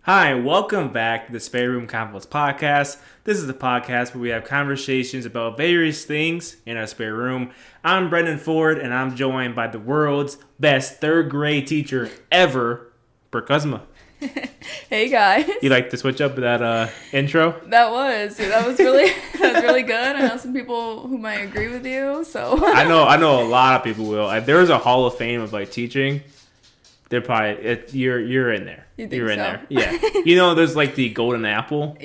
Hi, and welcome back to the Spare Room Convos Podcast. This is the podcast where we have conversations about various things in our spare room. I'm Brendan Ford, and I'm joined by the world's best third grade teacher ever, Brooke. Hey guys. You like to switch up that intro? That was really good. I know some people who might agree with you, so I know a lot of people will. There's a Hall of Fame of like teaching. They're probably you're in there. You think you're in so? there. Yeah. You know, there's like the Golden Apple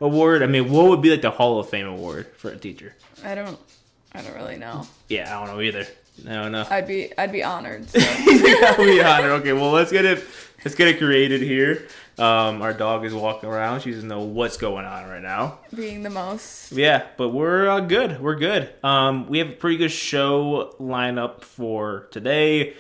Award. I mean, what would be like the Hall of Fame award for a teacher? I don't really know. Yeah, I don't know either. I don't know. I'd be honored. So. I'll be honored. Okay, well let's get it created here. Our dog is walking around. She doesn't know what's going on right now. Being the most. Yeah, but we're good. We're good. We have a pretty good show lineup for today.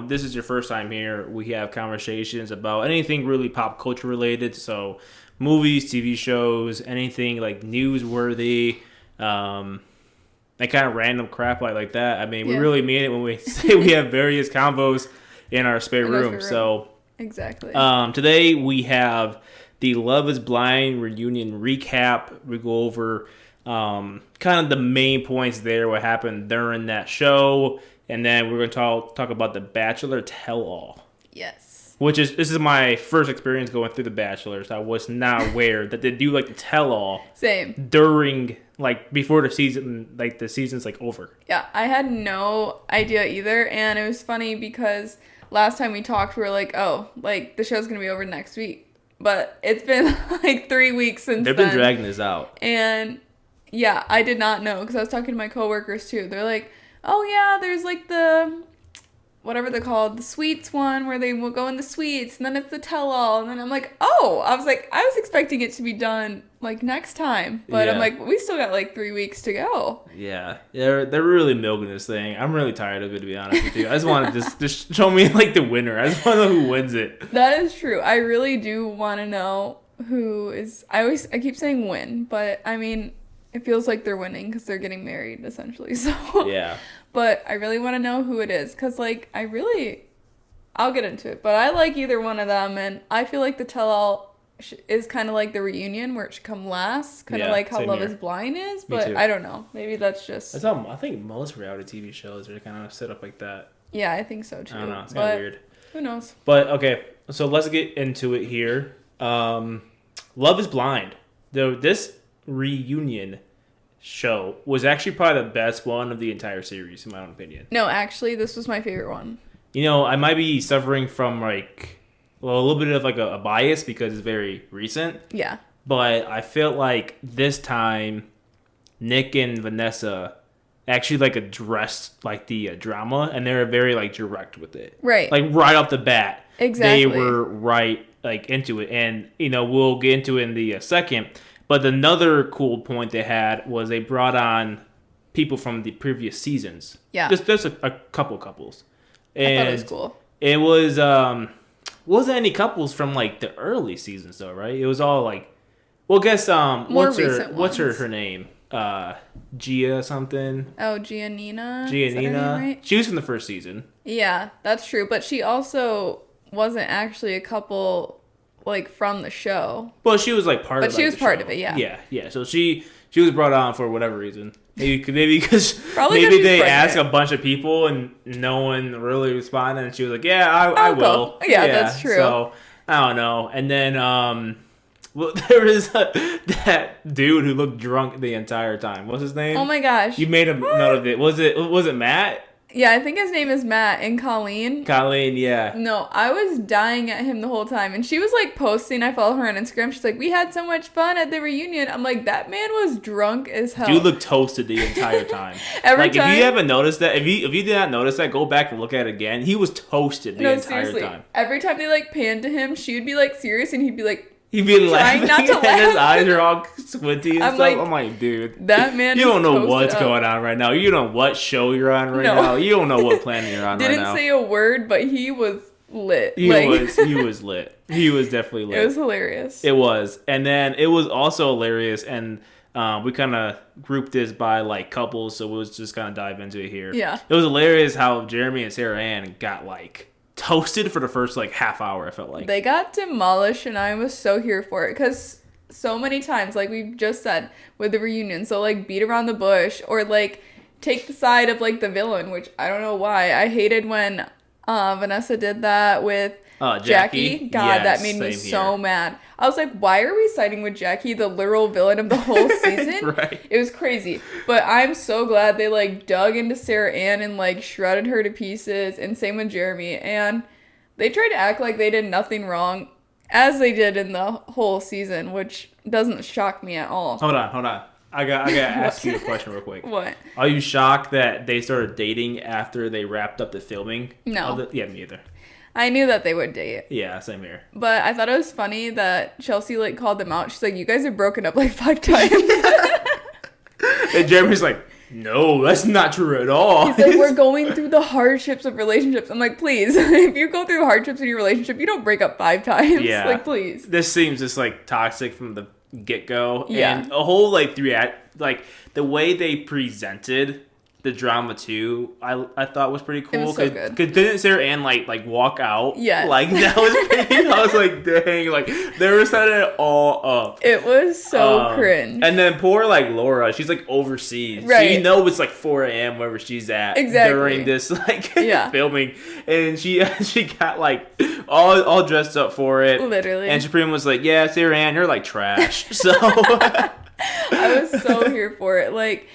This is your first time here. We have conversations about anything really pop culture related. So movies, TV shows, anything like newsworthy, that kind of random crap like that. I mean, we really mean it when we say we have various combos in our spare room. So exactly. Today we have the Love is Blind reunion recap. We go over kind of the main points there, what happened during that show, and then we're going to talk about the Bachelor tell-all. Yes. This is my first experience going through the Bachelor, so I was not aware that they do like the tell-all. Same. During before the season, like the season's like over. Yeah, I had no idea either, and it was funny because last time we talked, we were like, oh, like the show's gonna be over next week, but it's been like 3 weeks since They've been dragging this out, and yeah, I did not know because I was talking to my coworkers too. They're like, oh yeah, there's like the whatever they're called, the sweets one where they will go in the sweets, and then it's the tell-all, and then I'm like, oh, I was expecting it to be done like next time, but I'm like, we still got like 3 weeks to go. Yeah, they're really milking this thing. I'm really tired of it, to be honest with you. I just want to just show me like the winner. I just want to know who wins it. That is true. I really do want to know who is. I keep saying win, but I mean, it feels like they're winning because they're getting married essentially. So yeah. But I really want to know who it is because like I'll get into it, but I like either one of them, and I feel like the tell-all is kind of like the reunion where it should come last, kind of like how Love is Blind is, but I don't know. Maybe that's just... I think most reality TV shows are kind of set up like that. Yeah, I think so too. I don't know. It's kind of weird. Who knows? But okay, so let's get into it here. Love is Blind. This reunion show was actually probably the best one of the entire series, in my own opinion. No, actually, this was my favorite one. You know, I might be suffering from a little bit of like a bias because it's very recent. Yeah. But I felt like this time, Nick and Vanessa actually like addressed like the drama, and they were very like direct with it. Right. Like right off the bat. Exactly. They were right like into it, and you know we'll get into it in the second. But another cool point they had was they brought on people from the previous seasons. Yeah. Just a couple couples. And I thought it was cool. It was wasn't any couples from like the early seasons though, right? It was all like, well, guess what's her name? Gia something. Oh, Giannina. Giannina. Right? She was from the first season. Yeah, that's true. But she also wasn't actually a couple like from the show. Well, she was like part of it. But she was part of it, yeah. Yeah. So she was brought on for whatever reason. Maybe because they asked a bunch of people and no one really responded, and she was like, "Yeah, I will." Yeah, that's true. So I don't know. And then well, there was that dude who looked drunk the entire time. What's his name? Oh my gosh! You made a note of it. Was it Matt? Yeah, I think his name is Matt. And Colleen, yeah. No, I was dying at him the whole time. And she was like posting, I follow her on Instagram. She's like, we had so much fun at the reunion. I'm like, that man was drunk as hell. Dude looked toasted the entire time. If you haven't noticed that, if you did not notice that, go back and look at it again. He was toasted the entire time. Every time they like panned to him, she would be like serious and he'd be like, he'd be laughing, not to laugh. And his eyes are all squinty and stuff. Like, I'm like, dude, that man. You don't know what's going on right now. You don't know what show you're on right now. You don't know what planet you're on right now. Didn't say a word, but he was lit. He was lit. He was definitely lit. It was hilarious. It was, and then it was also hilarious, and we kind of grouped this by like couples, so we'll just kind of dive into it here. Yeah, it was hilarious how Jeremy and Sarah Ann got like toasted for the first like half hour. I felt like They got demolished, and I was so here for it because so many times, like we just said with the reunion, so like beat around the bush or like take the side of like the villain, which I don't know why. I hated when Vanessa did that with Jackie. God, yeah, that made me so mad. I was like, why are we siding with Jackie, the literal villain of the whole season? Right. It was crazy. But I'm so glad they like dug into Sarah Ann and like shredded her to pieces, and same with Jeremy. And they tried to act like they did nothing wrong, as they did in the whole season, which doesn't shock me at all. Hold on. I gotta ask you a question real quick. What? Are you shocked that they started dating after they wrapped up the filming? No. Yeah, me either. I knew that they would date. Yeah, same here. But I thought it was funny that Chelsea like called them out. She's like, you guys have broken up like 5 times. And Jeremy's like, no, that's not true at all. He's like, we're going through the hardships of relationships. I'm like, please, if you go through hardships in your relationship, you don't break up 5 times. Yeah. Like, please. This seems just like toxic from the get-go. Yeah. And a whole like like the way they presented the drama too, I thought was pretty cool. It was so good. Because didn't Sarah Ann like walk out? Yes. Like that was pretty, I was like, dang, like they were setting it all up. It was so cringe. And then poor like Laura, she's like overseas. Right. So you know it's like 4 a.m. wherever she's at during this like filming. And she got like all dressed up for it. Literally. And she pretty much was like, yeah, Sarah Ann, you're like trash. So I was so here for it. Like,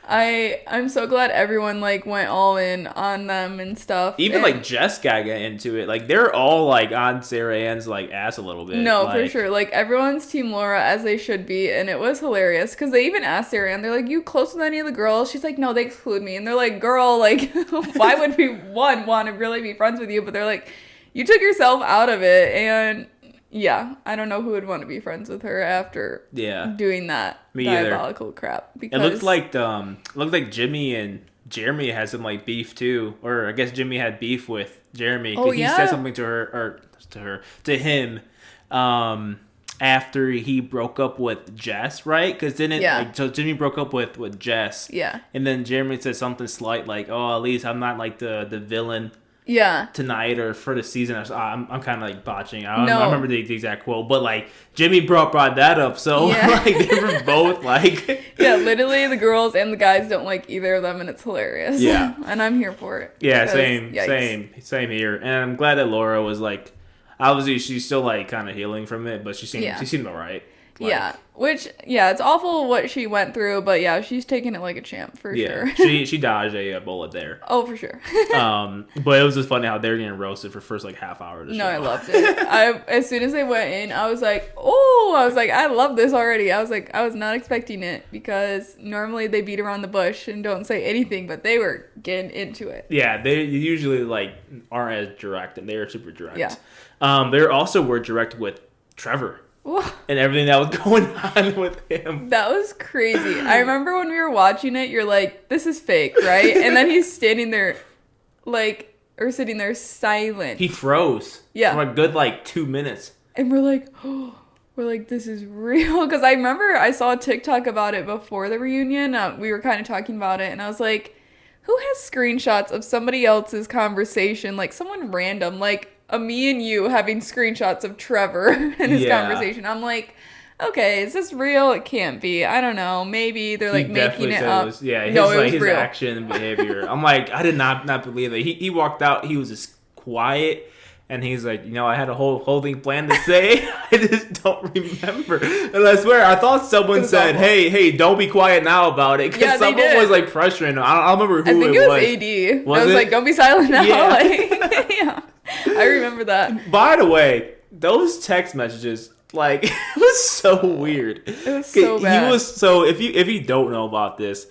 I'm so glad everyone like went all in on them and stuff. Even like Jess got into it. Like they're all like on Sarah Ann's like ass a little bit. No, like, for sure. Like everyone's team Laura as they should be, and it was hilarious because they even asked Sarah Ann, they're like, "You close with any of the girls?" She's like, "No, they exclude me." And they're like, "Girl, like, why would we want to really be friends with you?" But they're like, "You took yourself out of it," and yeah, I don't know who would want to be friends with her after doing that diabolical crap. Because it looked like Jimmy and Jeremy had some like beef too, or I guess Jimmy had beef with Jeremy because he said something to him after he broke up with Jess, right? Because so Jimmy broke up with Jess, and then Jeremy said something slight like, "Oh, at least I'm not like the villain." Tonight or for the season. I'm kind of like botching. I don't remember the exact quote, but like Jimmy brought that up, so like they were both like literally the girls and the guys don't like either of them, and it's hilarious. And I'm here for it. Same here. And I'm glad that Laura was like, obviously she's still like kind of healing from it, but she seemed alright. Like, it's awful what she went through, but she's taking it like a champ for sure. she dodged a bullet there. Oh, for sure. But it was just funny how they were getting roasted for first like half hour of the show. No, I loved it. As soon as they went in, I was like, I love this already. I was not expecting it because normally they beat around the bush and don't say anything, but they were getting into it. Yeah, they usually like aren't as direct, and they are super direct. Yeah. They also were direct with Trevor. And everything that was going on with him. That was crazy. I remember when we were watching it, you're like, this is fake, right? And then he's standing there, like, or sitting there silent. He froze. Yeah. For a good, like, 2 minutes. And we're like, this is real. Because I remember I saw a TikTok about it before the reunion. We were kind of talking about it. And I was like, who has screenshots of somebody else's conversation? Like, someone random, like, me and you having screenshots of Trevor in his conversation. I'm like, okay, is this real? It can't be. I don't know. Maybe they're like making it up. His action and behavior. I'm like, I did not believe it. He walked out. He was just quiet. And he's like, I had a whole thing planned to say. I just don't remember. And I swear, I thought someone said, awful. hey, don't be quiet now about it. Because someone was like pressuring him. I don't remember who it was. I think it was AD. I was like, don't be silent now. Yeah. I remember that. By the way, those text messages, like, it was so weird. It was so bad. If you don't know about this,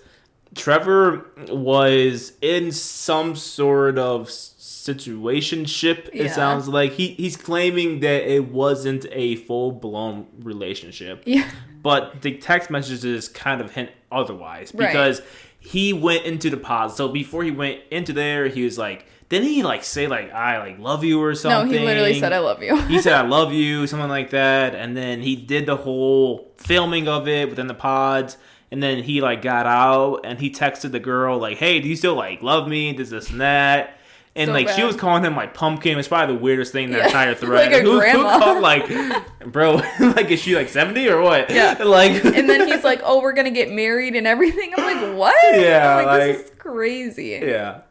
Trevor was in some sort of situationship. It sounds like he's claiming that it wasn't a full-blown relationship. Yeah. But the text messages kind of hint otherwise because he went into the pause. So before he went into there, he was like, didn't he like say like I like love you or something? No, he literally said I love you. He said I love you, something like that. And then he did the whole filming of it within the pods. And then he like got out and he texted the girl like, hey, do you still like love me? This and that. And So like she bad. was calling him like pumpkin. It's probably the weirdest thing in the entire Like thread. a Who grandma. called like, bro? Like, is she like 70 or what? Yeah. Like, And then he's like, "Oh, we're gonna get married and everything." I'm like, "What?" Yeah, I'm like, like- this is crazy. yeah.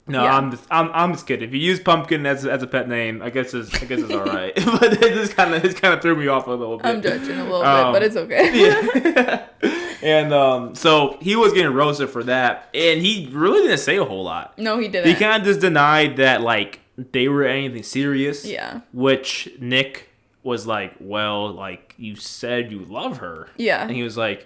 No, Yeah. I'm just kidding. If you use pumpkin as a pet name, I guess it's all right. But it kind of threw me off a little bit. I'm judging a little bit, but it's okay. Yeah. And so he was getting roasted for that, and he really didn't say a whole lot. No, he didn't. He kind of just denied that like they were anything serious. Yeah. Which Nick was like, well, like you said you love her. Yeah. And he was like,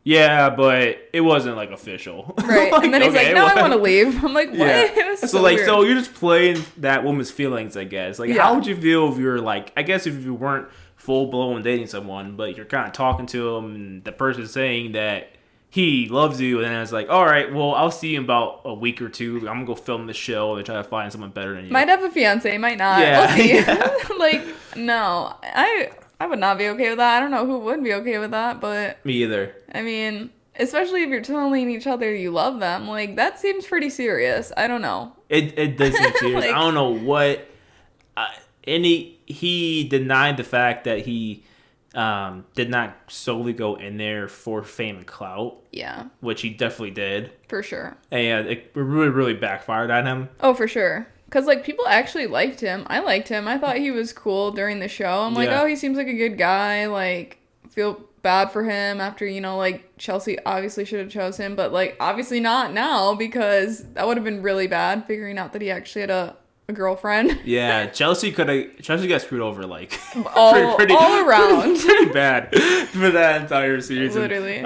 yeah, but it wasn't like official. Right. Like, and then he's okay, like, "No, well. I want to leave." I'm like, "What?" Yeah. It was So like, weird. so you're just playing that woman's feelings, I guess. Like, Yeah. how would you feel if you're like, I guess if you weren't full blown dating someone, but you're kind of talking to him, and the person's saying that he loves you, and then it's like, all right, well, I'll see you in about a week or two. I'm gonna go film the show and try to find someone better than you. Might have a fiance, might not. Yeah. We'll see. Yeah. Like, no, I would not be okay with that. I don't know who would be okay with that, but Me either. I mean, especially if you're telling each other you love them, like that seems pretty serious. I don't know. It does seem serious. Like- I don't know what. And he denied the fact that he did not solely go in there for fame and clout, Yeah, which he definitely did. for sure. And it really backfired on him. Oh, for sure. Because, like, people actually liked him. I liked him. I thought he was cool during the show. I'm like, Yeah. oh, he seems like a good guy. Like, feel bad for him after, you know, like, Chelsea obviously should have chose him. But, like, obviously not now because that would have been really bad figuring out that he actually had a girlfriend. Yeah, Chelsea got screwed over like All around. pretty bad for that entire season. Literally.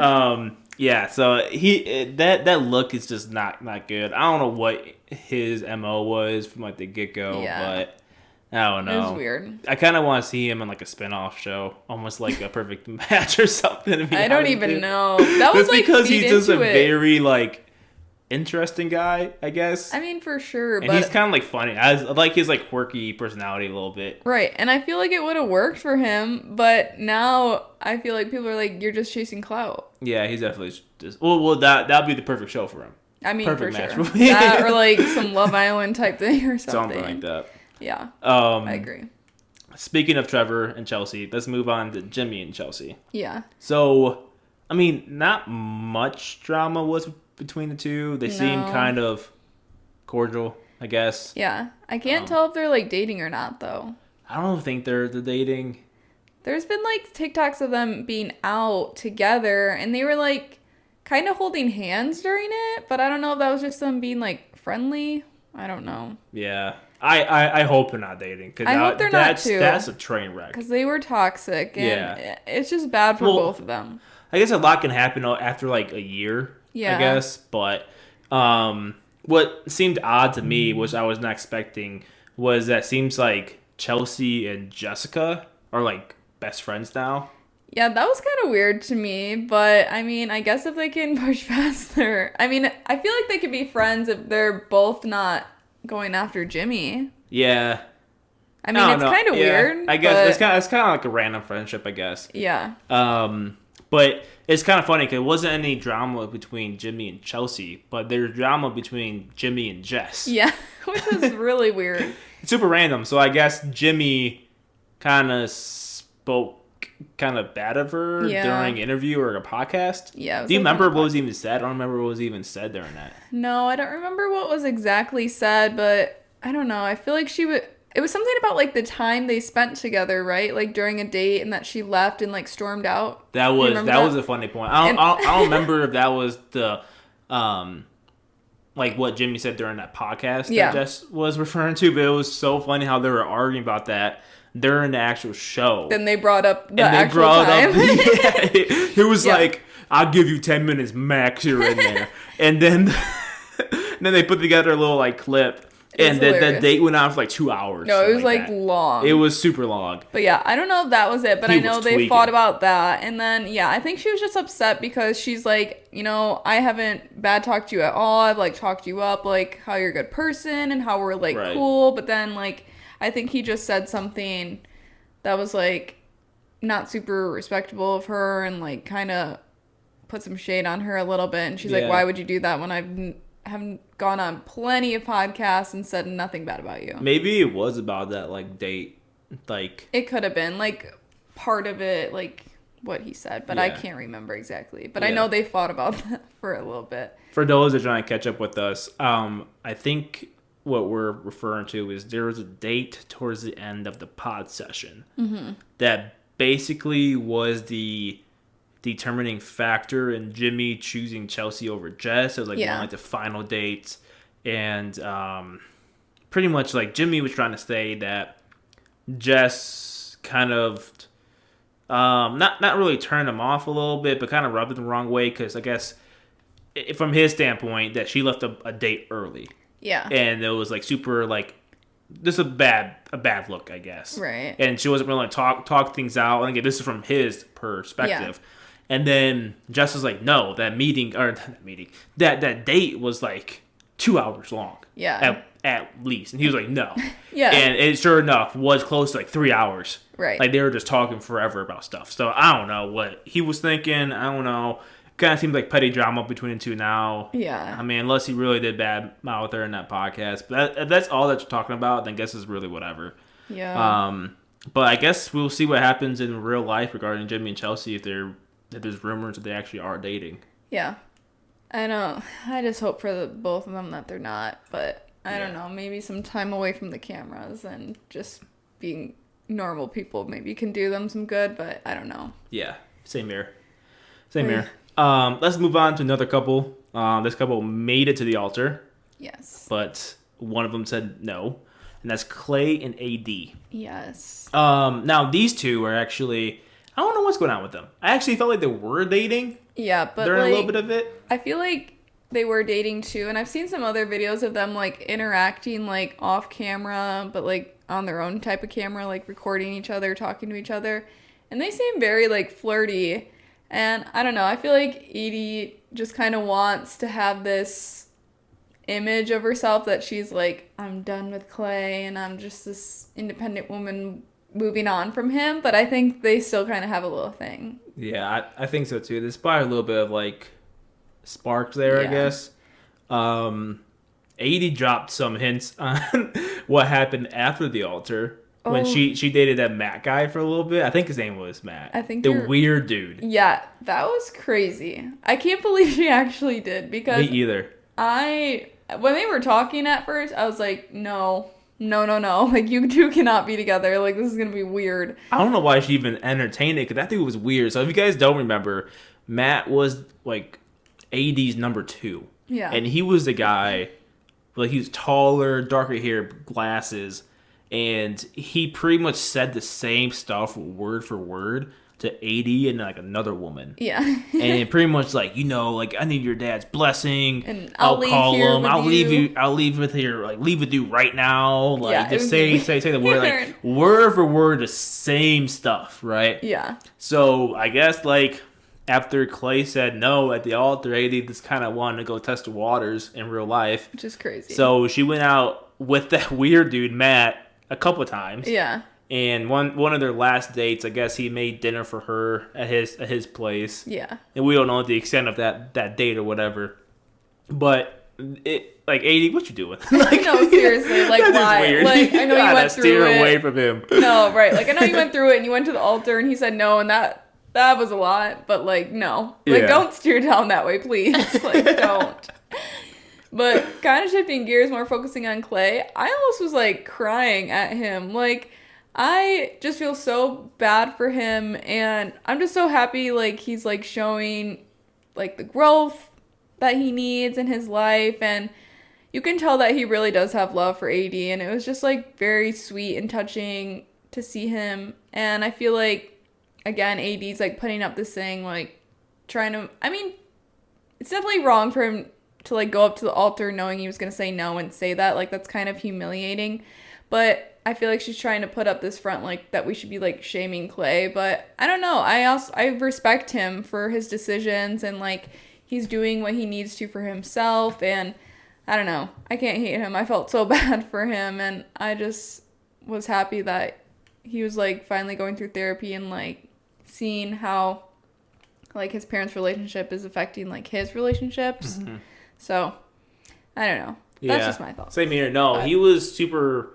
Yeah, so that look is just not good. I don't know what his MO was from like the get go, Yeah. but I don't know. It was weird. I kind of want to see him in like a spin-off show, almost like a Perfect Match or something. To be I don't honest even with you. know. That was Just like because feed he's just a into it. very like interesting guy, I guess. I mean, for sure, And but he's kind of like funny. I like his like quirky personality a little bit. right, and I feel like it would have worked for him, but now I feel like people are like, "You're just chasing clout." Yeah, he's definitely just well that'd be the perfect show for him. I mean, Perfect for match sure. for me. That or like some Love Island type thing or something. Something like that. Yeah, I I agree. Speaking of Trevor and Chelsea, let's move on to Jimmy and Chelsea. Yeah, So, I mean, not much drama was between the two. They seem No. kind of cordial, I guess. yeah. I can't tell if they're like dating or not though. I don't think they're dating. There's been like TikToks of them being out together, and they were like kind of holding hands during it, but I don't know if that was just them being like friendly. I don't know. Yeah. I hope they're not dating. Cause I hope they're not, too. That's a train wreck. Because they were toxic, and Yeah. it's just bad for Well, both of them. I guess a lot can happen after like a year, Yeah. I guess. But what seemed odd to me, which I was not expecting, was that it seems like Chelsea and Jessica are like best friends now. Yeah, that was kind of weird to me, but I mean, I guess if they can push past their... I mean, I feel like they could be friends if they're both not going after Jimmy. Yeah. I mean, it's kind of weird. I guess but it's kind of like a random friendship, I guess. yeah. But it's kind of funny because it wasn't any drama between Jimmy and Chelsea, but there's drama between Jimmy and Jess. Yeah, which was really weird. It's super random. So I guess Jimmy kind of spoke kind of bad of her Yeah. during an interview or a podcast. Yeah. it was Do you like remember on a what was even said? I don't remember what was even said during that. No, I don't remember what was exactly said, but I don't know. I feel like it was something about like the time they spent together, right? Like during a date, and that she left and like stormed out. That You was remember that was a funny point. I don't remember if that was the like what Jimmy said during that podcast Yeah. that Jess was referring to, but it was so funny how they were arguing about that during the actual show. Then they brought up the and they actual brought time. up it was Yeah. like, I'll give you 10 minutes max, you're in there. And then they put together a little like clip, and the hilarious. date went on for like 2 hours. No, it something was like that. long. It was super long. But yeah, I don't know if that was it, but He I know was they tweaking. fought about that. And then, yeah, I think she was just upset because she's like, you know, I haven't bad talked you at all. I've like talked you up, like how you're a good person and how we're like Right. cool. But then, like, I think he just said something that was like not super respectable of her and like kind of put some shade on her a little bit. And she's Yeah. like, why would you do that when I've have gone on plenty of podcasts and said nothing bad about you. Maybe it was about that, like, date. Like, it could have been, like, part of it, like, what he said. But I can't remember exactly. But I know they fought about that for a little bit. For those that are trying to catch up with us, I think what we're referring to is there was a date towards the end of the pod session that basically was the determining factor in Jimmy choosing Chelsea over Jess. It was like one of like the final dates, and pretty much like Jimmy was trying to say that Jess kind of not really turned him off a little bit, but kind of rubbed it the wrong way, because I guess from his standpoint that she left a date early. Yeah. And it was like super like just a bad look, I guess. Right. And she wasn't really talk things out. And again, this is from his perspective. Yeah. And then Jess was like, no, that date was like 2 hours long. Yeah. At least. And he was like, no. Yeah. And it sure enough was close to like 3 hours. Right. Like they were just talking forever about stuff. So I don't know what he was thinking. I don't know. Kind of seems like petty drama between the two now. Yeah. I mean, unless he really did bad mouth her in that podcast. But if that's all that you're talking about, then I guess it's really whatever. Yeah. But I guess we'll see what happens in real life regarding Jimmy and Chelsea if there's rumors that they actually are dating. Yeah. I know. I just hope for both of them that they're not. But I don't know. Maybe some time away from the cameras and just being normal people maybe can do them some good. But I don't know. Yeah. Same here. Let's move on to another couple. This couple made it to the altar. Yes. But one of them said no. And that's Clay and AD. Yes. Now, these two are actually... I don't know what's going on with them. I actually felt like they were dating. Yeah, but during like, a little bit of it. I feel like they were dating too. And I've seen some other videos of them like interacting like off camera, but like on their own type of camera, like recording each other, talking to each other. And they seem very like flirty. And I don't know, I feel like Edie just kind of wants to have this image of herself that she's like, I'm done with Clay and I'm just this independent woman moving on from him. But I think they still kind of have a little thing. Yeah, I think so too. There's probably a little bit of like sparks there, I guess. Edie dropped some hints on what happened after the altar. When she dated that Matt guy for a little bit. I think his name was Matt. I think the weird dude. Yeah, that was crazy. I can't believe she actually did, because... Me either. When they were talking at first, I was like, no. Like, you two cannot be together. Like, this is going to be weird. I don't know why she even entertained it, because that dude was weird. So if you guys don't remember, Matt was, like, AD's number 2. Yeah. And he was the guy, like, he was taller, darker hair, glasses... And he pretty much said the same stuff word for word to AD and like another woman. Yeah. And pretty much like, like, I need your dad's blessing. And I'll call him. I'll leave with you right now. Like, yeah, just say the word, like word for word, the same stuff, right? Yeah. So I guess like after Clay said no at the altar, AD just kind of wanted to go test the waters in real life. Which is crazy. So she went out with that weird dude, Matt, a couple of times. Yeah. And one of their last dates, I guess he made dinner for her at his place. Yeah. And we don't know the extent of that date or whatever. But it like AD, what you doing? Like, no, seriously, like why? Weird. Like I know you went through steer it. away from him. No, right. Like I know you went through it and you went to the altar and he said no, and that was a lot, but like no. Like don't steer down that way, please. Like don't. But kind of shifting gears, more focusing on Clay, I almost was like crying at him. Like I just feel so bad for him, and I'm just so happy like he's like showing like the growth that he needs in his life, and you can tell that he really does have love for AD, and it was just like very sweet and touching to see him. And I feel like again AD's like putting up this thing, like trying to, I mean, it's definitely wrong for him to like go up to the altar knowing he was going to say no and say that. Like that's kind of humiliating. But I feel like she's trying to put up this front like that we should be like shaming Clay. But I don't know. I respect him for his decisions, and like he's doing what he needs to for himself. And I don't know. I can't hate him. I felt so bad for him, and I just was happy that he was like finally going through therapy and like seeing how like his parents' relationship is affecting like his relationships. Mm-hmm. So I don't know. That's just my thought. Same here. No, he was super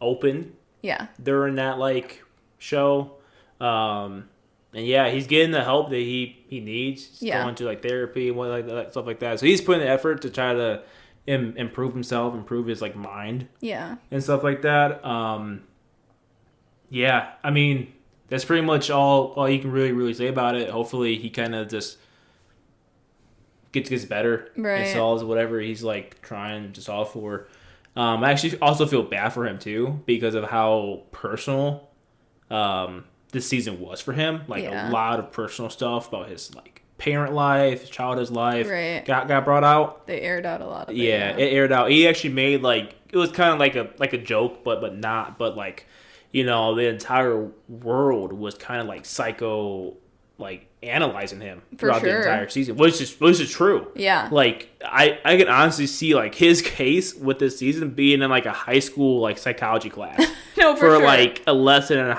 open. Yeah. During that like show, and yeah, he's getting the help that he needs. He's going to like therapy and what like that, stuff like that. So he's putting the effort to try to improve himself, improve his like mind. Yeah. And stuff like that. Yeah, I mean, that's pretty much all you can really say about it. Hopefully he kind of just gets better and solves whatever he's like trying to solve for. I actually also feel bad for him too because of how personal this season was for him. Like a lot of personal stuff about his like parent life, his childhood life got brought out. They aired out a lot of it. Yeah, it aired out. He actually made like it was kind of like a joke, but not. But like, you know, the entire world was kind of like psycho, like analyzing him throughout the entire season, which is true. Yeah, like I can honestly see like his case with this season being in like a high school like psychology class. No, for like a lesson on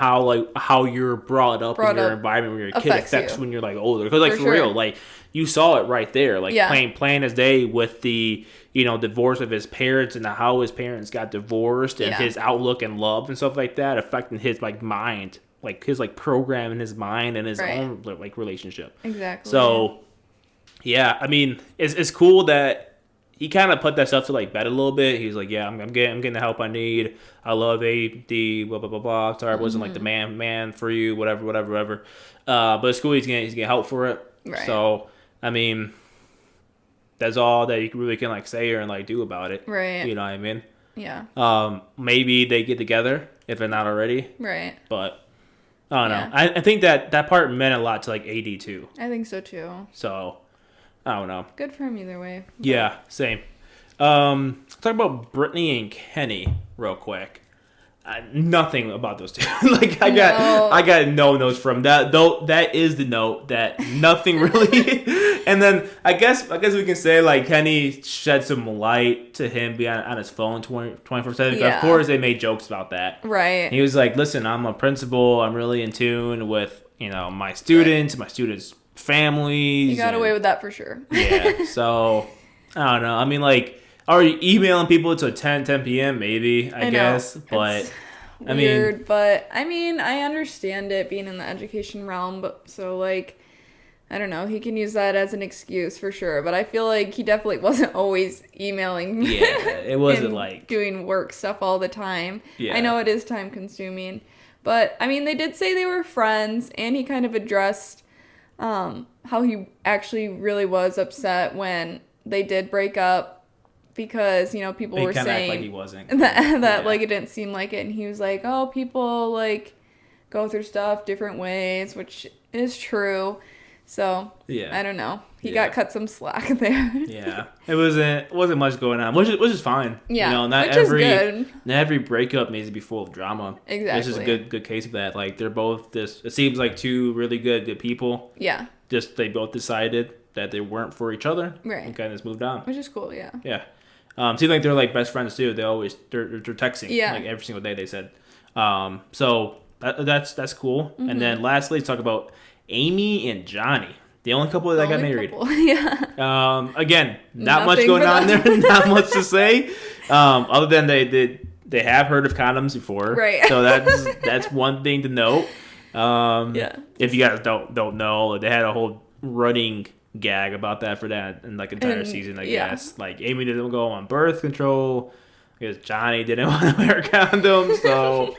how you're brought up in your environment when you're a kid affects when you're like older. Because like for real, like you saw it right there, like playing his day with the divorce of his parents and how his parents got divorced and his outlook and love and stuff like that affecting his like mind. Like his like program in his mind and his own like relationship. Exactly. So yeah, I mean it's cool that he kind of put that stuff to like bed a little bit. He's like, yeah, I'm getting the help I need. I love AD, blah blah blah blah. Sorry, I wasn't like the man for you, whatever. But it's cool. He's getting help for it. Right. So I mean, that's all that you really can like say or and like do about it. Right. You know what I mean? Yeah. Maybe they get together if they're not already. Right. But I don't know. I think that part meant a lot to like AD too. I think so too. So I don't know. Good for him either way. But... Yeah, same. Let's talk about Brittany and Kenny real quick. Nothing about those two. Like I got no notes from that. Though that is the note that nothing really. And then I guess we can say like Kenny shed some light to him being on his phone 24/7. Of course, they made jokes about that. Right. He was like, "Listen, I'm a principal. I'm really in tune with my students, my students' families." You got away with that for sure. Yeah. So I don't know. I mean, like. Are you emailing people to 10 p.m. maybe, I guess. But it's weird, but I mean, I understand it being in the education realm, but so like I don't know, he can use that as an excuse for sure, but I feel like he definitely wasn't always emailing. Yeah, it wasn't like doing work stuff all the time. Yeah. I know it is time consuming, but I mean, they did say they were friends, and he kind of addressed how he actually really was upset when they did break up. Because, people were saying like he wasn't. that like, it didn't seem like it. And he was like, oh, people, like, go through stuff different ways, which is true. So, I don't know. He got cut some slack there. Yeah. It wasn't much going on, which is fine. Yeah, not every breakup needs to be full of drama. Exactly. This is a good case of that. Like, they're both it seems like two really good people. Yeah. Just, they both decided that they weren't for each other. Right. And kind of just moved on. Which is cool, yeah. Yeah. Seems like they're like best friends too. They're texting like every single day. They said, so that's cool. Mm-hmm. And then lastly, let's talk about Amy and Johnny, the only couple that got married. Yeah. Again, not much going on there. Not much to say, other than they have heard of condoms before. Right. So that's one thing to note. If you guys don't know, they had a whole running gag about that for that and like entire season, I guess. Like Amy didn't go on birth control because Johnny didn't want to wear condoms, so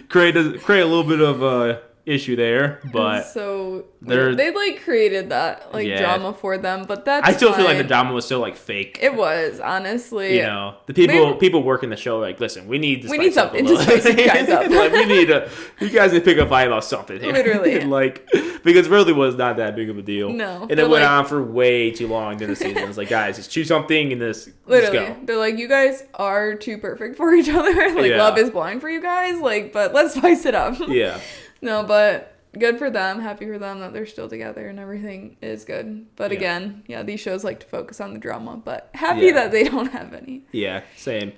create a little bit of issue there. But so they like created that like drama for them, but that's I still feel like the drama was still like fake. It was, honestly. The people working the show like, listen, we need something to spice you guys up. Like you guys need to pick a fight about something here. Literally. Like, because it really was not that big of a deal. No. And it went on for way too long during the season. It's like, guys, just choose something and let's go. They're like, you guys are too perfect for each other. Like, love is blind for you guys. Like, but let's spice it up. Yeah. No, but good for them. Happy for them that they're still together and everything is good. But again, these shows like to focus on the drama. But happy that they don't have any. Yeah, same.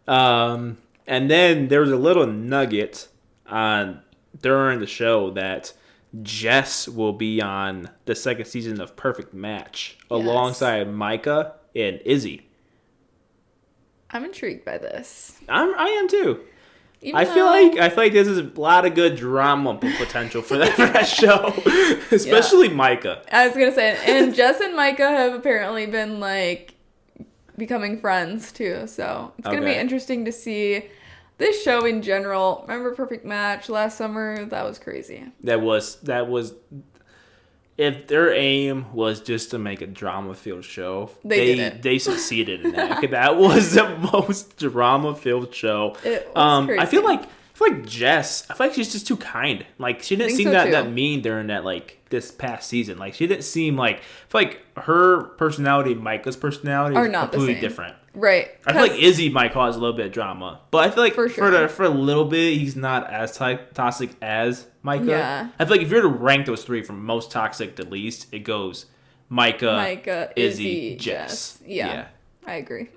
And then there was a little nugget during the show that Jess will be on the second season of Perfect Match alongside Micah and Izzy. I'm intrigued by this. I am too. I feel like this is a lot of good drama potential for that show, especially Micah. I was gonna say, and Jess and Micah have apparently been like becoming friends too, so it's gonna be interesting to see this show in general. Remember Perfect Match last summer? That was crazy. That was. If their aim was just to make a drama-filled show, they succeeded in that. That was the most drama-filled show. It was crazy. I feel like Jess. I feel like she's just too kind. Like she didn't seem that mean during that this past season. Like she didn't seem like. I feel like her personality, Micah's personality, are not completely different. Right. I feel like Izzy might cause a little bit of drama, but I feel like for a little bit he's not as toxic as Micah. Yeah. I feel like if you were to rank those three from most toxic to least, it goes Micah, Izzy, Jess. Yeah. I agree.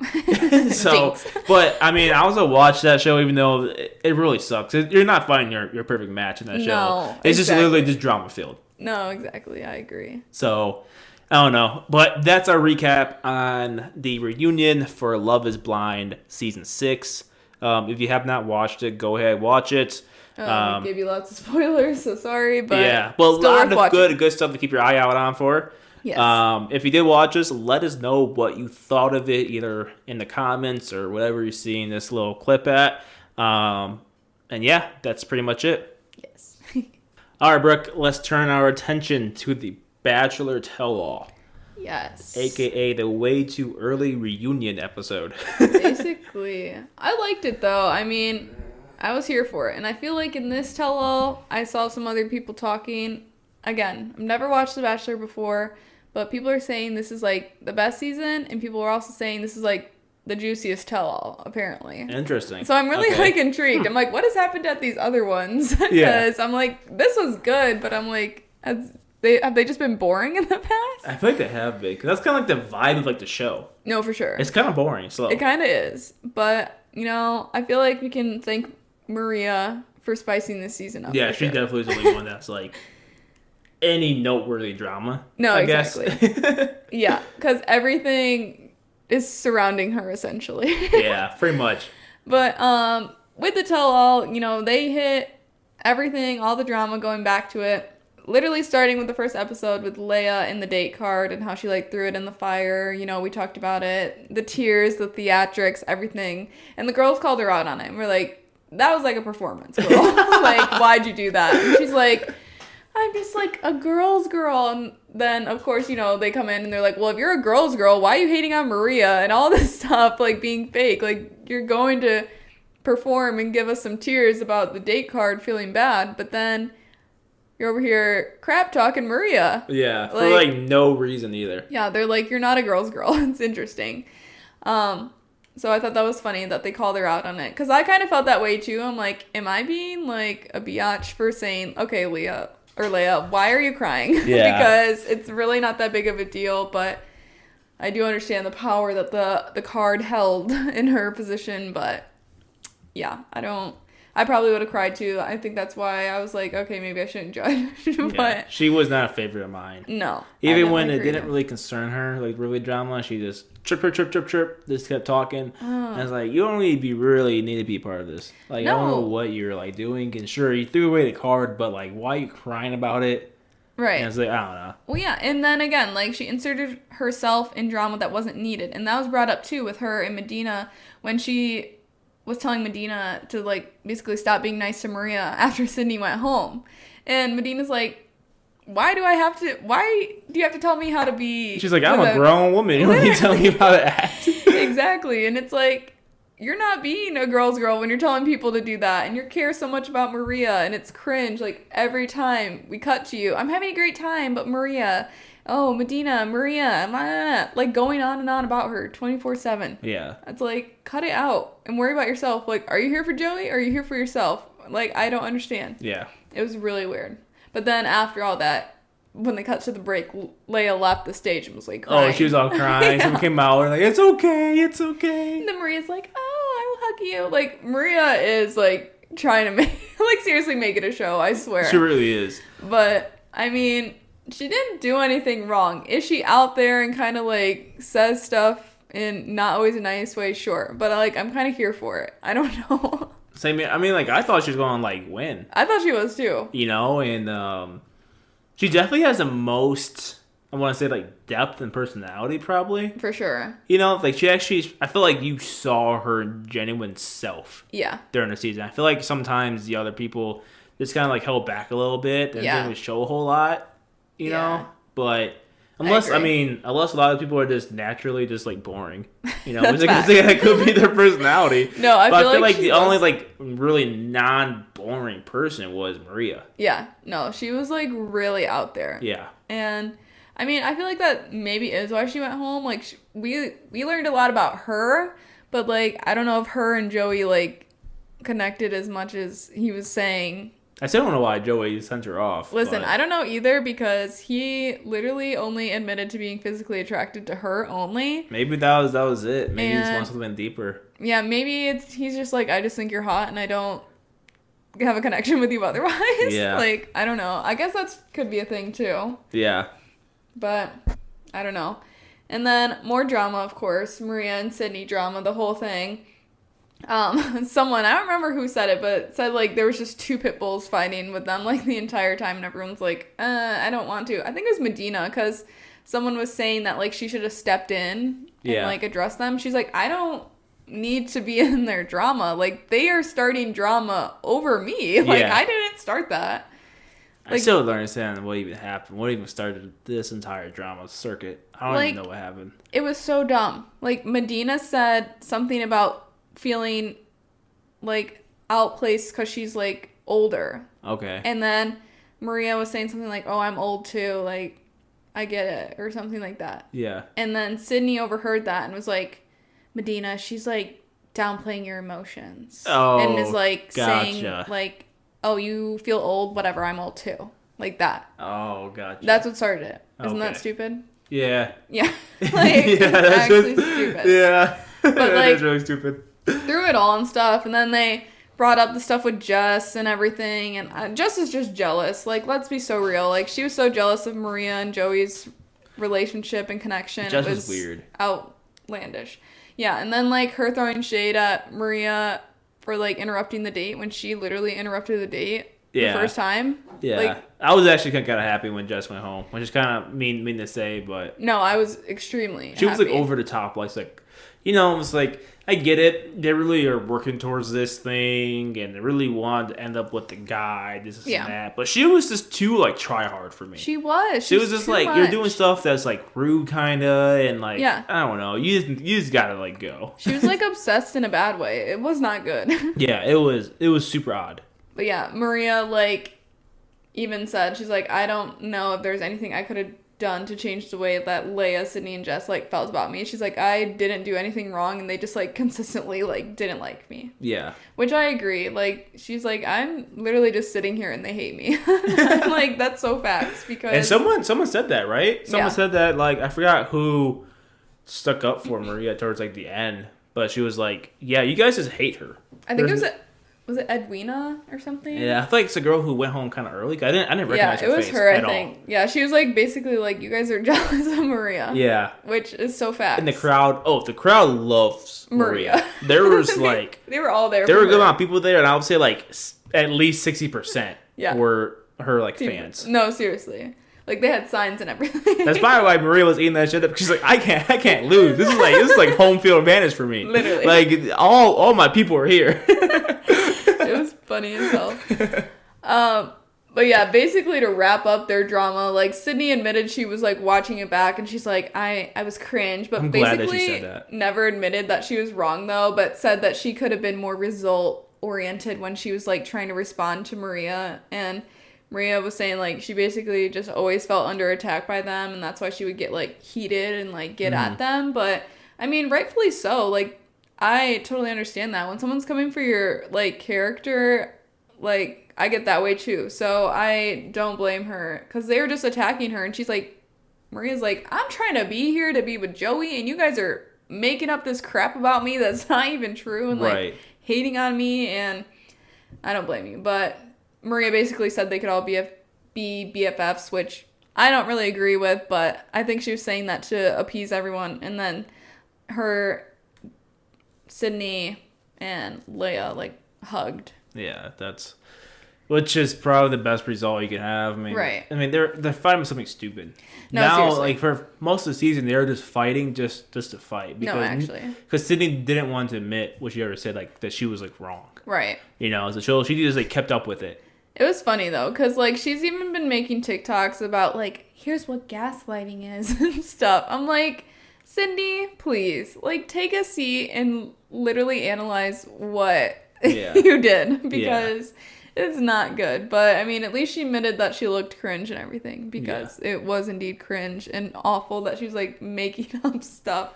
So, but I mean, I also watched that show even though it really sucks. You're not finding your perfect match in that show. No, it's just literally just drama filled. No, exactly. I agree. So, I don't know. But that's our recap on the reunion for Love is Blind Season 6. If you have not watched it, go ahead, watch it. We gave you lots of spoilers, so sorry. But yeah, but a lot of good stuff to keep your eye out on for. Yes. If you did watch this, let us know what you thought of it, either in the comments or whatever you're seeing this little clip at. And yeah, that's pretty much it. Yes. All right, Brooke, let's turn our attention to the Bachelor Tell-All. Yes. AKA the way too early reunion episode. Basically. I liked it, though. I mean, I was here for it. And I feel like in this Tell-All, I saw some other people talking. Again, I've never watched The Bachelor before, but people are saying this is, like, the best season, and people are also saying this is, like, the juiciest Tell-All, apparently. Interesting. So I'm really, like, intrigued. I'm like, what has happened at these other ones? Because I'm like, this was good, but I'm like, have they just been boring in the past? I feel like they have been, because that's kind of, like, the vibe of, like, the show. No, for sure. It's kind of boring, slow. It kind of is. But, you know, I feel like we can thank Maria for spicing this season up. Yeah, she definitely is the only one that's, like, any noteworthy drama. No, exactly. Yeah, because everything is surrounding her, essentially. Yeah, pretty much. But with the Tell-All, you know, they hit everything, all the drama, going back to it. Literally starting with the first episode with Leia in the date card and how she, like, threw it in the fire. You know, we talked about it. The tears, the theatrics, everything. And the girls called her out on it. And we're like, that was like a performance, girl. Like, why'd you do that? And she's like, I'm just, like, a girl's girl. And then, of course, you know, they come in and they're like, well, if you're a girl's girl, why are you hating on Maria? And all this stuff, like, being fake. Like, you're going to perform and give us some tears about the date card feeling bad, but then you're over here crap talking Maria. Yeah, for, like, no reason either. Yeah, they're like, you're not a girl's girl. It's interesting. So I thought that was funny that they called her out on it. Because I kind of felt that way, too. I'm like, am I being, like, a biatch for saying, okay, Leia, why are you crying? Yeah. Because it's really not that big of a deal, but I do understand the power that the card held in her position, but yeah, I probably would have cried too. I think that's why I was like, okay, maybe I shouldn't judge. But yeah, she was not a favorite of mine. No. Even when it didn't really concern her, like really drama, she just chirp, just kept talking. And I was like, you don't really need to be part of this. Like, no. I don't know what you're like doing. And sure, you threw away the card, but like, why are you crying about it? Right. And I was like, I don't know. Well, yeah. And then again, like, she inserted herself in drama that wasn't needed. And that was brought up too with her and Medina when she was telling Medina to, like, basically stop being nice to Maria after Sydney went home. And Medina's like, why do you have to tell me how to be? She's like, I'm a grown woman. You don't need to tell me how to act. Exactly. And it's like, you're not being a girl's girl when you're telling people to do that. And you care so much about Maria. And it's cringe. Like, every time we cut to you, I'm having a great time, but Maria... Oh, Medina, Maria, like going on and on about her 24/7. Yeah. It's like, cut it out and worry about yourself. Like, are you here for Joey or are you here for yourself? Like, I don't understand. Yeah. It was really weird. But then after all that, when they cut to the break, Leia left the stage and was like crying. Oh, she was all crying. Someone came out and like, it's okay. And then Maria's like, oh, I will hug you. Like, Maria is like trying to make, like, seriously make it a show, I swear. She really is. But, I mean... she didn't do anything wrong. Is she out there and kind of, like, says stuff in not always a nice way, sure. But, like, I'm kind of here for it. I don't know. Same. I mean, like, I thought she was going to, like, win. I thought she was, too. You know, and she definitely has the most, I want to say, like, depth and personality, probably. For sure. You know, like, she actually, I feel like you saw her genuine self. Yeah. During the season. I feel like sometimes the other people just kind of, like, held back a little bit and didn't really show a whole lot, you know? But unless a lot of people are just naturally just, like, boring. You know, that could be their personality. No, I feel like the only, like, really non-boring person was Maria. Yeah. No, she was, like, really out there. Yeah. And, I mean, I feel like that maybe is why she went home. Like, we learned a lot about her, but, like, I don't know if her and Joey, like, connected as much as he was saying. I still don't know why Joey sent her off. Listen, I don't know either because he literally only admitted to being physically attracted to her only. Maybe that was it. Maybe he just wants something deeper. Yeah, maybe he's just like, I just think you're hot and I don't have a connection with you otherwise. Yeah. Like, I don't know. I guess that could be a thing too. Yeah. But I don't know. And then more drama, of course. Maria and Sydney drama, the whole thing. Someone, I don't remember who said it, but said, like, there was just two pit bulls fighting with them, like, the entire time, and everyone's like, I don't want to. I think it was Medina, because someone was saying that, like, she should have stepped in and, like, addressed them. She's like, I don't need to be in their drama. Like, they are starting drama over me. Like, I didn't start that. Like, I still don't understand what even happened. What even started this entire drama circuit? I don't even know what happened. It was so dumb. Like, Medina said something about feeling like outplaced because she's like older. Okay. And then Maria was saying something like, oh, I'm old too, like I get it, or something like that. Yeah. And then Sydney overheard that and was like, Medina, she's like downplaying your emotions. Oh, and is like gotcha. saying like, oh, you feel old, whatever, I'm old too, like that. Oh, gotcha. That's what started it. Isn't that stupid? Yeah. Yeah. Like, yeah, that's actually just stupid. Yeah. But like, that's really stupid. Through it all and stuff, and then they brought up the stuff with Jess and everything, and Jess is just jealous. Like, let's be so real. Like, she was so jealous of Maria and Joey's relationship and connection. Jess it was weird. Outlandish. Yeah, and then, like, her throwing shade at Maria for, like, interrupting the date when she literally interrupted the date the first time. Yeah. Like, I was actually kind of happy when Jess went home, which is kind of mean to say, but... No, I was extremely She was, happy. like, over the top. Like, you know, it's like... I get it. They really are working towards this thing, and they really wanted to end up with the guy, this and that. But she was just too, like, try hard for me. She was. She was just like, you're doing stuff that's, like, rude, kind of, and, like, I don't know. You just gotta, like, go. She was, like, obsessed in a bad way. It was not good. Yeah, it was super odd. But yeah, Maria, like, even said, she's like, I don't know if there's anything I could have done to change the way that Leia, Sydney, and Jess, like, felt about me. She's like, I didn't do anything wrong, and they just, like, consistently, like, didn't like me. Yeah. Which I agree. Like, she's like, I'm literally just sitting here and they hate me. I'm like, that's so facts, because... And someone said that, right? Someone said that, like, I forgot who stuck up for Maria towards, like, the end, but she was like, yeah, you guys just hate her. I think was it Edwina or something? Yeah, I feel like it's a girl who went home kind of early. I didn't recognize her face at all. Yeah, it was her, I think. Yeah, she was like, basically like, you guys are jealous of Maria. Yeah. Which is so fast. And the crowd loves Maria. There was like... they were all there. There were a good amount of people there, and I would say like at least 60% were her like fans. No, seriously. Like, they had signs and everything. That's probably why Maria was eating that shit up. She's like, I can't lose. This is like home field advantage for me. Literally. Like, all my people are here. It was funny as hell. But yeah, basically to wrap up their drama, like, Sydney admitted she was, like, watching it back, and she's like, I was cringe, but I'm basically glad that she said that. Never admitted that she was wrong, though, but said that she could have been more result-oriented when she was, like, trying to respond to Maria, and Maria was saying, like, she basically just always felt under attack by them, and that's why she would get, like, heated and, like, get at them. But, I mean, rightfully so. Like, I totally understand that. When someone's coming for your, like, character, like, I get that way, too. So, I don't blame her. Because they were just attacking her, and she's like, Maria's like, I'm trying to be here to be with Joey, and you guys are making up this crap about me that's not even true, and, like, hating on me, and I don't blame you. But Maria basically said they could all be BFFs, which I don't really agree with, but I think she was saying that to appease everyone. And then Sydney and Leia like hugged. Yeah, which is probably the best result you can have. I mean, right. I mean, they're fighting with something stupid. No, now, seriously. like for most of the season, they're just fighting just to fight. No, actually, because Sydney didn't want to admit what she ever said, like that she was like wrong. Right. You know, so she just like kept up with it. It was funny though, because like she's even been making TikToks about like, here's what gaslighting is and stuff. I'm like, Cindy, please, like take a seat and literally analyze what you did, because it's not good. But I mean, at least she admitted that she looked cringe and everything, because it was indeed cringe and awful that she's like making up stuff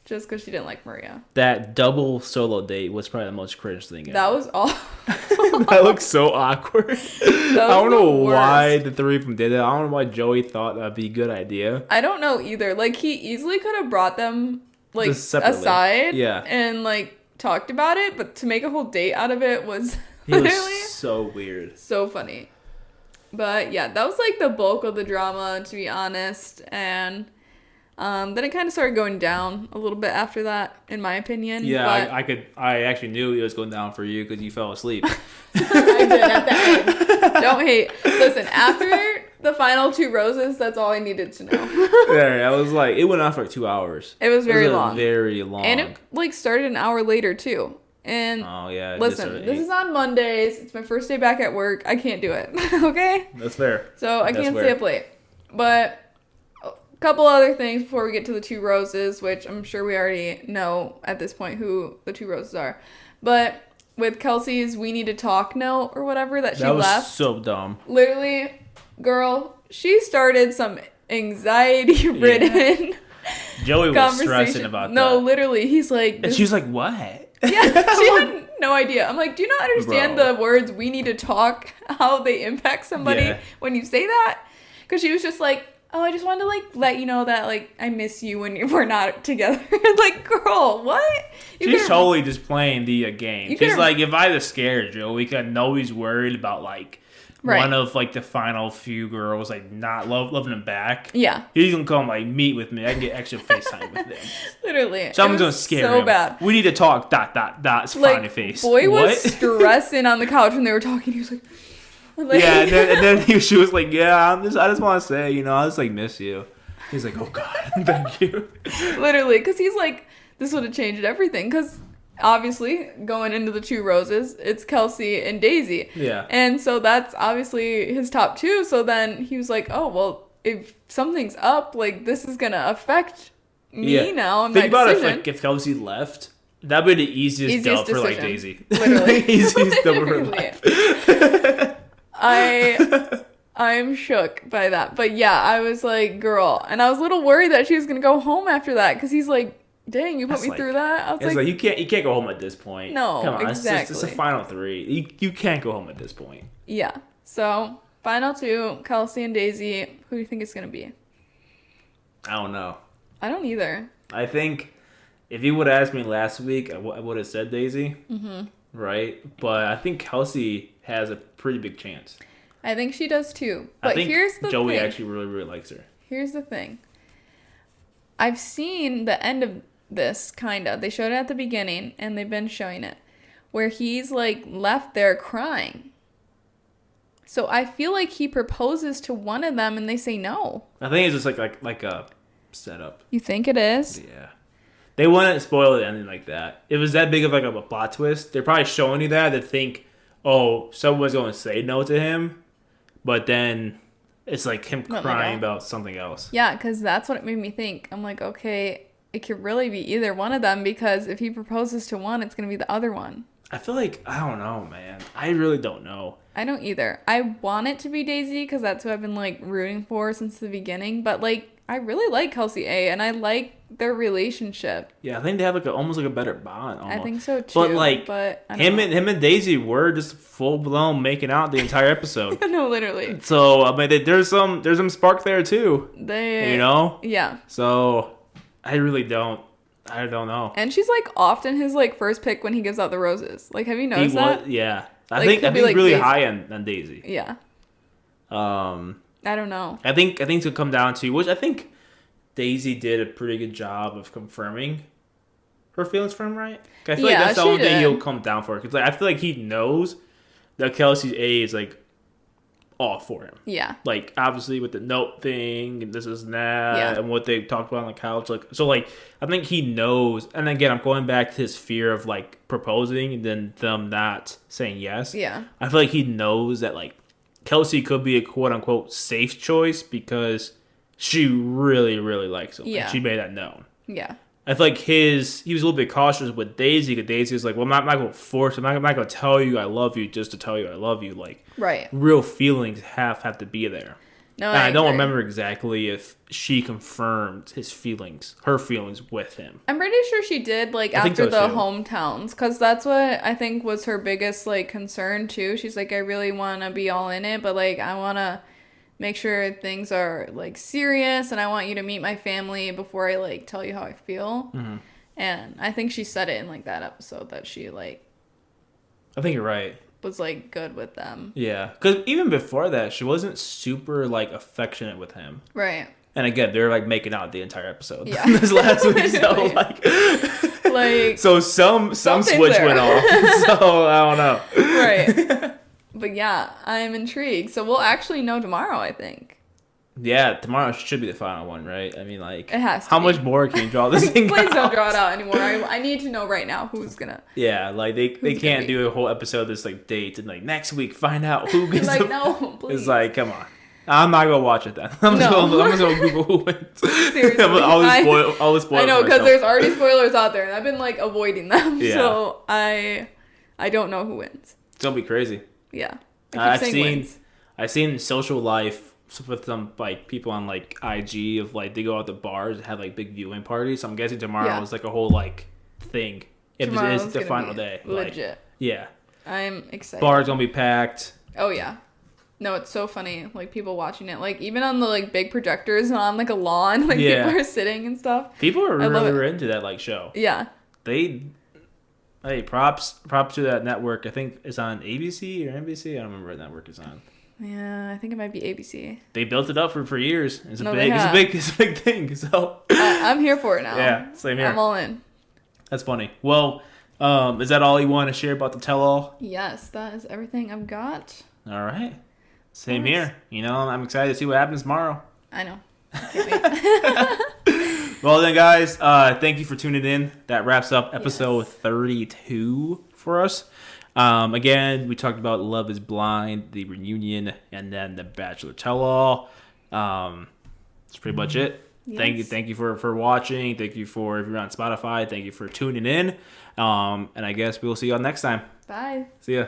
just because she didn't like Maria. That double solo date was probably the most cringe thing ever. That was awful. That looked so awkward. I don't know why the three of them did it. I don't know why Joey thought that'd be a good idea. I don't know either. Like, he easily could have brought them like aside and like talked about it, but to make a whole date out of it was literally so weird. So funny. But yeah, that was like the bulk of the drama, to be honest. And then it kind of started going down a little bit after that, in my opinion. Yeah, but I actually knew it was going down for you because you fell asleep. I did at the end. Don't hate. Listen, after the final 2 roses, that's all I needed to know. Yeah, I was like, it went on for like 2 hours. It was very long. Very long. And it like started an hour later too. And listen, this is on Mondays. It's my first day back at work. I can't do it. Okay? That's fair. So I can't stay up late. But a couple other things before we get to the 2 roses, which I'm sure we already know at this point who the 2 roses are. But with Kelsey's "we need to talk" note or whatever that she left. That was so dumb. Literally, girl, she started some anxiety-ridden Joey was stressing about that. No, literally, he's like... And she was like, what? Yeah, she had no idea. I'm like, do you not understand the words "we need to talk," how they impact somebody when you say that? Because she was just like, oh, I just wanted to like let you know that like I miss you when we're not together. Like, girl, what? She's totally just playing the game. She's like, if I was scared, Joe, we could know he's worried about like one of like the final few girls like not loving him back. Yeah, he's gonna come like meet with me. I can get extra FaceTime with them. Literally, someone's gonna scare him. So bad. We need to talk. ... Smiley face. Boy was stressing on the couch when they were talking. He was like. Yeah, and then she was like, "Yeah, I just want to say, you know, I just like miss you." He's like, "Oh God, thank you." Literally, because he's like, this would have changed everything. Because obviously, going into the 2 roses, it's Kelsey and Daisy. Yeah, and so that's obviously his top 2. So then he was like, "Oh well, if something's up, like this is gonna affect me now." And think about it, if Kelsey left. That'd be the easiest dub for like Daisy. Literally, easiest dub for her life. I'm shook by that. But yeah, I was like, girl. And I was a little worried that she was going to go home after that. Because he's like, dang, you put me through that? I was like, you can't go home at this point. No, come on, exactly. It's a final 3. You can't go home at this point. Yeah. So, final 2, Kelsey and Daisy. Who do you think it's going to be? I don't know. I don't either. I think if you would have asked me last week, I would have said Daisy. Mm-hmm. Right? But I think Kelsey has a pretty big chance. I think she does too. But I think here's the Joey thing. actually really, really likes her. Here's the thing. I've seen the end of this, kind of. They showed it at the beginning, and they've been showing it, where he's, like, left there crying. So I feel like he proposes to one of them, and they say no. I think it's just like a setup. You think it is? Yeah. They wouldn't spoil the ending like that. If it was that big of like a plot twist, they're probably showing you that to think, oh, someone's going to say no to him. But then it's like him crying about something else. Yeah, because that's what it made me think. I'm like, okay, it could really be either one of them, because if he proposes to one, it's going to be the other one. I feel like, I don't know, man. I really don't know. I don't either. I want it to be Daisy because that's who I've been like rooting for since the beginning. But like, I really like Kelsey A, and I like their relationship. Yeah, I think they have like almost like a better bond. Almost. I think so too. But like, him and Daisy were just full blown making out the entire episode. No, literally. So I mean, there's some spark there too. You know. Yeah. So I really don't. I don't know. And she's like often his like first pick when he gives out the roses. Like, have you noticed that? Yeah. I think like really Daisy. High on Daisy. Yeah. I don't know. I think to come down to, which I think Daisy did a pretty good job of confirming, her feelings for him, right? I feel like that's the only thing he'll come down for. Because like, I feel like he knows that Kelsey's is like all for him. Yeah. Like obviously with the note thing and this and that and what they talked about on the couch. Like so, like I think he knows. And again, I'm going back to his fear of like proposing and then them not saying yes. Yeah. I feel like he knows that like Kelsey could be a quote unquote safe choice because she really, really likes him. Yeah. And she made that known. Yeah. I feel like he was a little bit cautious with Daisy because Daisy was like, well, I'm not going to force him. I'm not going to tell you I love you just to tell you I love you. Like, right. Real feelings have to be there. No, and I don't remember exactly if she confirmed her feelings with him. I'm pretty sure she did, like, after the hometowns, because that's what I think was her biggest, like, concern, too. She's like, I really want to be all in it, but, like, I want to make sure things are, like, serious, and I want you to meet my family before I, like, tell you how I feel. Mm-hmm. And I think she said it in, like, that episode that she, like... I think you're right. Was, like, good with them. Yeah. Because even before that, she wasn't super, like, affectionate with him. Right. And again, they're, like, making out the entire episode. Yeah. This last week, so, like... so some switch went off. So, I don't know. Right. But, yeah, I'm intrigued. So, we'll actually know tomorrow, I think. Yeah, tomorrow should be the final one, right? I mean, like... It has to How be. much more can you draw this thing Please out? don't draw it out anymore. I need to know right now who's gonna... Yeah, like, they can't do a whole episode that's, like, dates and, like, next week find out who gets like, no, please. It's like, come on. I'm not going to watch it then. I'm just going to Google who wins. Seriously. I'll spoil I know, because there's already spoilers out there, and I've been, like, avoiding them. Yeah. So, I don't know who wins. It's going to be crazy. Yeah. I've seen social life with some like people on like IG of like they go out to bars and have like big viewing parties. So I'm guessing tomorrow is like a whole like thing. If it's the final day. Legit. Like, yeah. I'm excited. Bars gonna be packed. Oh yeah. No, it's so funny. Like people watching it, like even on the like big projectors and on like a lawn, like people are sitting and stuff. People are really into that like show. Yeah. Props to that network. I think it's on ABC or NBC. I don't remember what network it's on. Yeah, I think it might be ABC. They built it up for years. It's a big thing. So I'm here for it now. Yeah, same here. I'm all in. That's funny. Well, is that all you want to share about the tell-all? Yes, that is everything I've got. All right. Same here. You know, I'm excited to see what happens tomorrow. I know. Can't wait. Well then, guys, thank you for tuning in. That wraps up episode 32 for us. Again, we talked about Love is Blind, the reunion, and then the Bachelor tell-all. That's pretty much it. Yes. Thank you for watching. Thank you if you're on Spotify, thank you for tuning in. And I guess we'll see y'all next time. Bye. See ya.